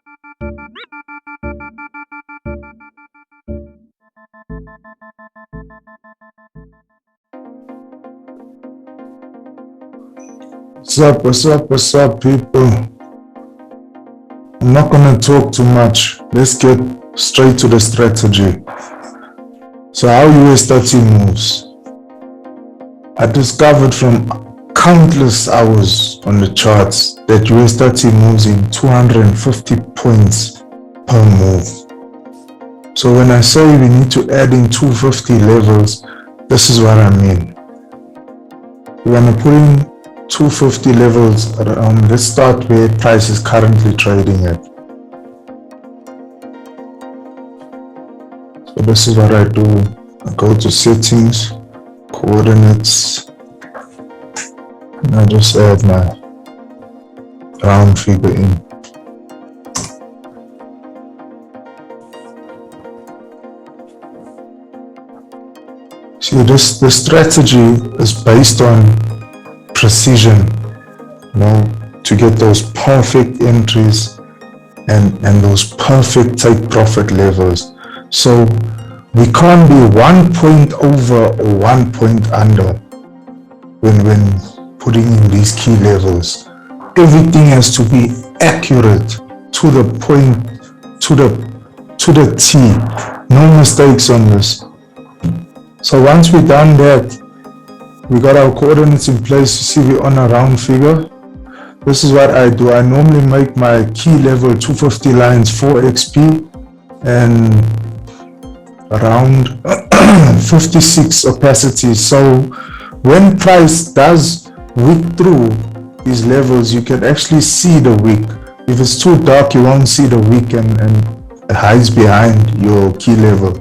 What's up, people? I'm not gonna talk too much. Let's get straight to the strategy. So how US30 moves. I discovered from countless hours on the charts that US30 moves in 250 points per move. So when I say we need to add in 250 levels, this is what I mean. We're gonna put in 250 levels around. Let's start where price is currently trading at. So this is what I do. I go to settings, coordinates, and I just add my round figure in. See, the strategy is based on precision, to get those perfect entries and those perfect take profit levels. So we can't be 1 point over or 1 point under when putting in these key levels. Everything has to be accurate to the point, to the T. No mistakes on this. So once we've done that, we got our coordinates in place. You see we're on a round figure. This is what I do. I normally make my key level 250 lines 4XP and around 56 opacity. So when price does wick through these levels, you can actually see the wick. If it's too dark, you won't see the wick and it hides behind your key level.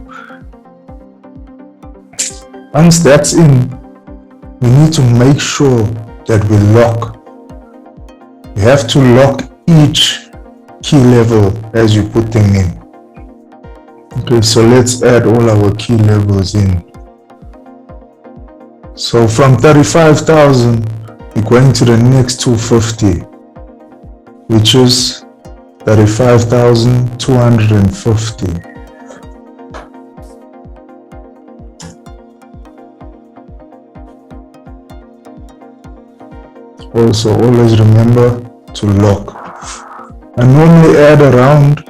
Once that's in, we need to make sure that we lock. You have to lock each key level as you put them in. Okay, so let's add all our key levels in. So from 35,000, we're going to the next 250, which is 35,250. Also, always remember to lock. I normally add around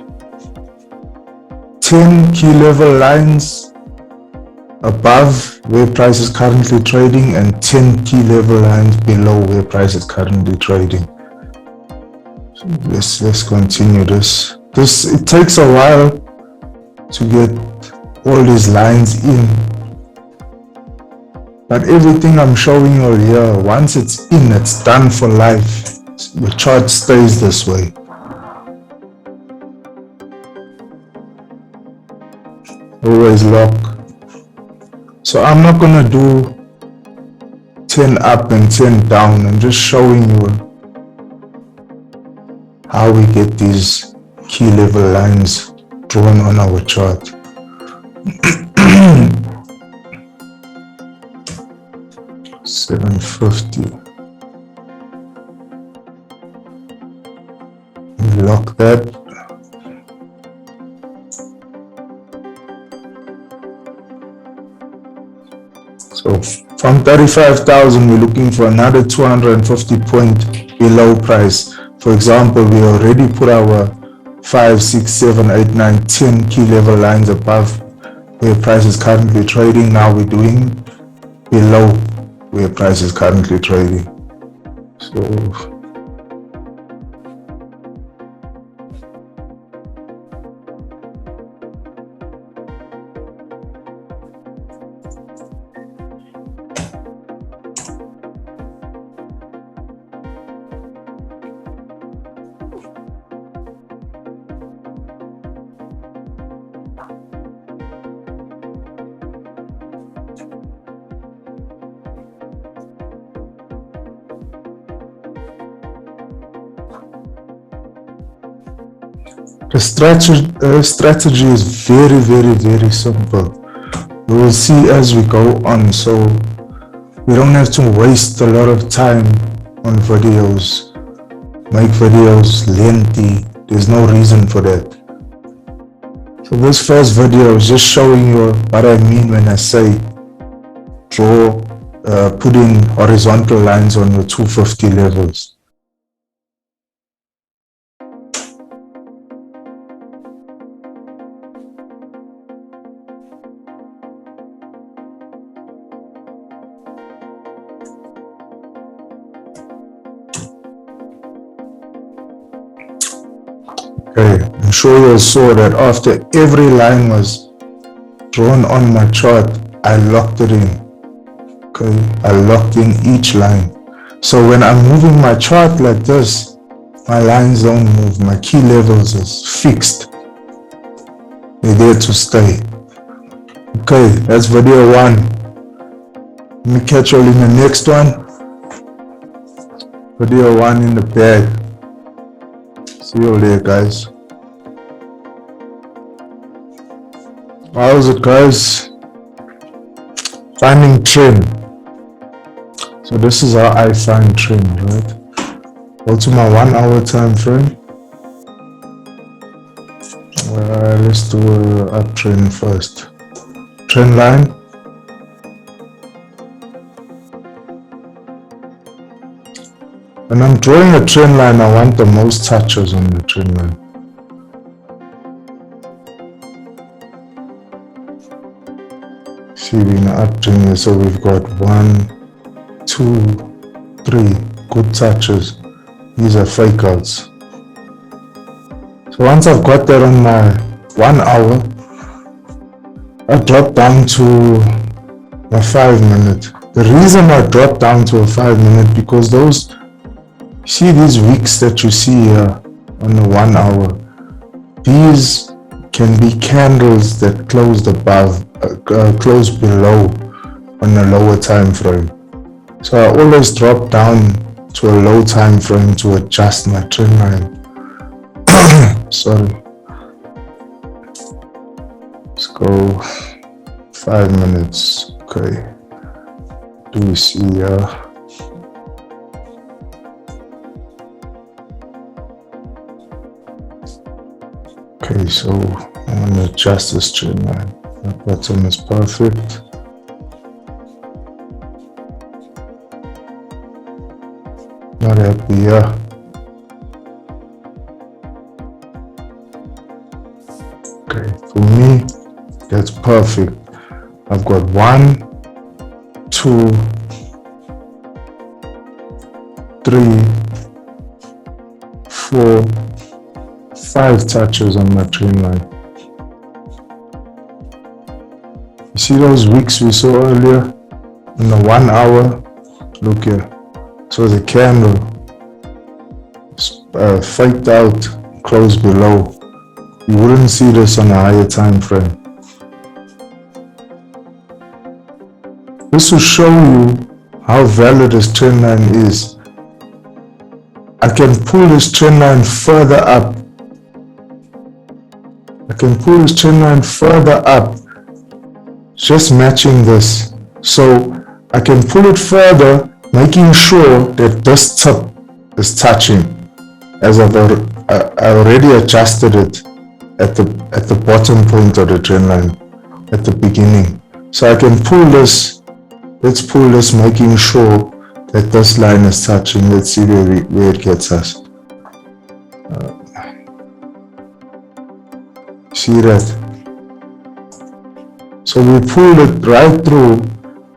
10 key level lines above where price is currently trading and 10 key level lines below where price is currently trading. So let's continue this. It takes a while to get all these lines in. But everything I'm showing you here, once it's in, it's done for life. Your chart stays this way. Always lock. So I'm not gonna do 10 up and 10 down. I'm just showing you how we get these key level lines drawn on our chart. 750. Lock that. So from 35,000, we're looking for another 250 point below price. For example, we already put our 5, 6, 7, 8, 9, 10 key level lines above where price is currently trading. Now we're doing below where price is currently trading. So the strategy is very, very, very simple. We will see as we go on, so we don't have to waste a lot of time on videos, make videos lengthy, there's no reason for that. So this first video is just showing you what I mean when I say draw, put in horizontal lines on your 250 levels. Okay, I'm sure you saw that after every line was drawn on my chart, I locked it in. Okay, I locked in each line. So when I'm moving my chart like this, my lines don't move. My key levels is fixed. They're there to stay. Okay, that's video 1. Let me catch you all in the next one. Video 1 in the bag. See you there, guys. How's it, guys? Finding trend. So this is how I find trend, right? Go to my 1 hour time frame. Let's do an uptrend first. Trend line. When I'm drawing a trend line, I want the most touches on the trend line. See, we're in an uptrend here, so we've got 1, 2, 3 good touches. These are fake outs. So once I've got that on my 1 hour, I drop down to my 5 minute. The reason I drop down to a 5 minute, because those, see these wicks that you see here on the 1 hour, these can be candles that closed above, close below on a lower time frame. So I always drop down to a low time frame to adjust my trend line. Sorry. Let's go 5 minutes. Okay. Do we see here? Okay, so I'm going to adjust this trend line. That bottom is perfect. Not happy here. Okay, for me, that's perfect. I've got 1, 2, 3, 4, 5 touches on my trend line. You see those wicks we saw earlier in the 1 hour? Look here. So the candle faked out, closed below. You wouldn't see this on a higher time frame. This will show you how valid this trend line is. I can pull this trend line further up. I can pull this trend line further up, just matching this. So I can pull it further, making sure that this tip is touching, as I already adjusted it at the bottom point of the trend line at the beginning. So I can pull this. Let's pull this, making sure that this line is touching. Let's see where it gets us. See that? So we pulled it right through,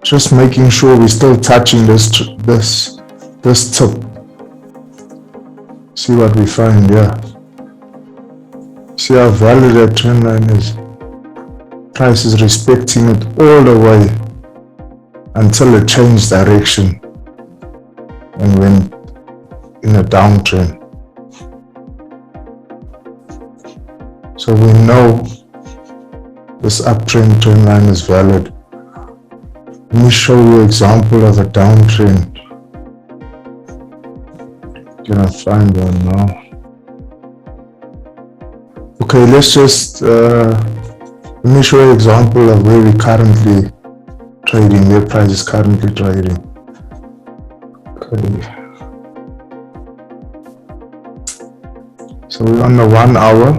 just making sure we're still touching this tip. See what we find, yeah. See how valid that trend line is. Price is respecting it all the way until it changed direction and went in a downtrend. So we know this uptrend trend line is valid. Let me show you an example of a downtrend. Can I find one now? Okay, let's just let me show you an example of where we're currently trading, where price is currently trading. Okay. So we're on the 1 hour.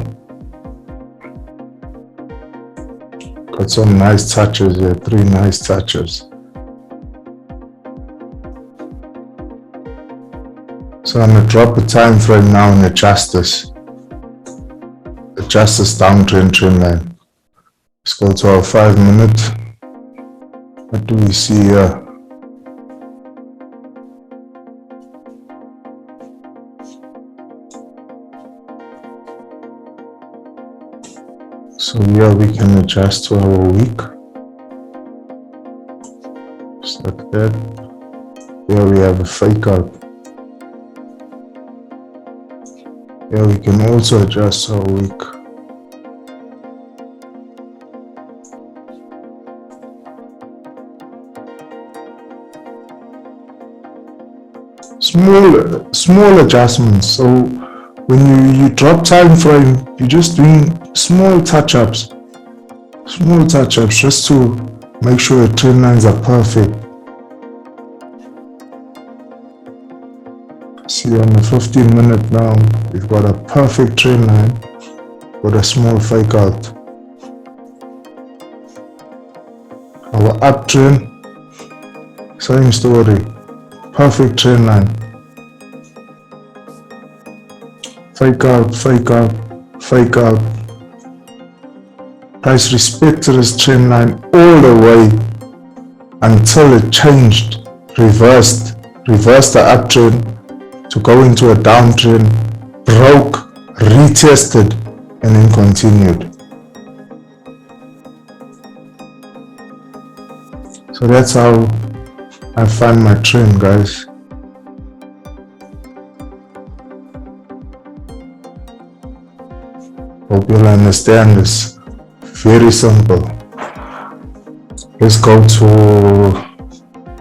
Got some nice touches here, 3 nice touches. So I'm gonna drop a time frame now and adjust this. Adjust this downtrend trend line. Let's go to our 5 minute. What do we see here? So here we can adjust to our week. Just like that. Here we have a fake out. Here we can also adjust to our week. Small adjustments. So when you drop time frame, you're just doing small touch-ups just to make sure your trend lines are perfect. See, on the 15 minute now, we've got a perfect trend line with a small fake out. Our uptrend, same story, perfect trend line. Fake out, fake out, fake out. Price respected this trend line all the way until it changed, reversed the uptrend to go into a downtrend, broke, retested, and then continued. So that's how I find my trend, guys. Hope you'll understand this. Very simple. Let's go to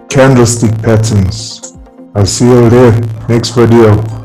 candlestick patterns. I'll see you there next video.